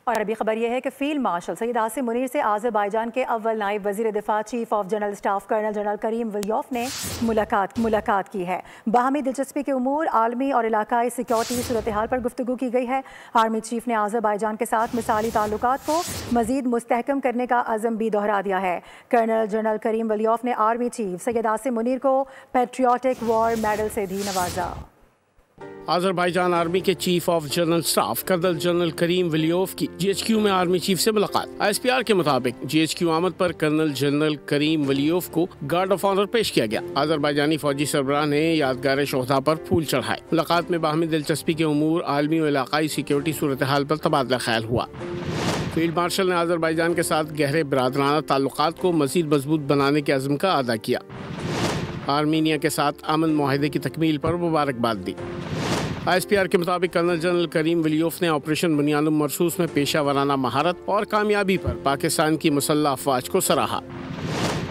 اور عربی خبر یہ ہے کہ فیلڈ مارشل سید عاصم منیر سے آذربائیجان کے اول نائب وزیر دفاع chief of general staff colonel general Karim Valiyev نے ملاقات کی ہے۔ باہمی دلچسپی کے امور، عالمی اور علاقائی سیکیورٹی صورتحال پر گفتگو کی گئی ہے۔ آرمی چیف نے آذربائیجان کے ساتھ مثالی تعلقات کو مزید مستحکم کرنے کا عزم بھی دہرا دیا ہے۔ کرنل جنرل کریم ولیوف نے آرمی چیف سید عاصم منیر کو پیٹریوٹک وار میڈل سے بھی نوازا۔ آذربائیجان آرمی کے chief of general staff colonel general Karim Valiyev کی جی ایچ کیو میں آرمی چیف سے ملاقات۔ ایس پی آر کے مطابق جی ایچ کیو آمد پر کرنل جنرل کریم ولیوف کو گارڈ آف آنر پیش کیا گیا۔ آذربائیجانی فوجی سربراہ نے یادگار شہداء پر پھول چڑھائے۔ ملاقات میں باہمی دلچسپی کے امور، عالمی و علاقائی سیکیورٹی صورتحال پر تبادلہ خیال ہوا۔ فیلڈ مارشل نے آذربائیجان کے ساتھ گہرے برادرانہ تعلقات کو مزید مضبوط بنانے کے عزم کا اعادہ کیا۔ آرمینیا کے ساتھ امن معاہدے کی تکمیل پر مبارکباد دی۔ ایس پی آر کے مطابق کرنل جنرل کریم ولیوف نے آپریشن بنیاد مرصوص میں پیشہ ورانہ مہارت اور کامیابی پر پاکستان کی مسلح افواج کو سراہا۔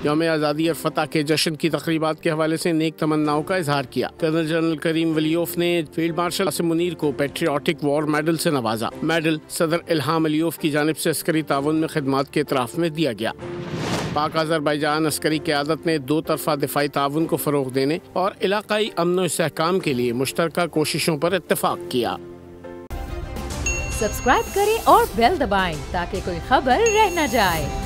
یوم آزادی اور فتح کے جشن کی تقریبات کے حوالے سے نیک تمناؤں کا اظہار کیا۔ کرنل جنرل کریم ولیوف نے فیلڈ مارشل عاصم منیر کو پیٹریوٹک وار میڈل سے نوازا۔ میڈل صدر الہام علیوف کی جانب سے عسکری تعاون میں خدمات کے اعتراف میں دیا گیا۔ پاک آذربائیجان عسکری قیادت نے دو طرفہ دفاعی تعاون کو فروغ دینے اور علاقائی امن و استحکام کے لیے مشترکہ کوششوں پر اتفاق کیا۔ سبسکرائب کریں اور بیل دبائیں تاکہ کوئی خبر رہ نہ جائے۔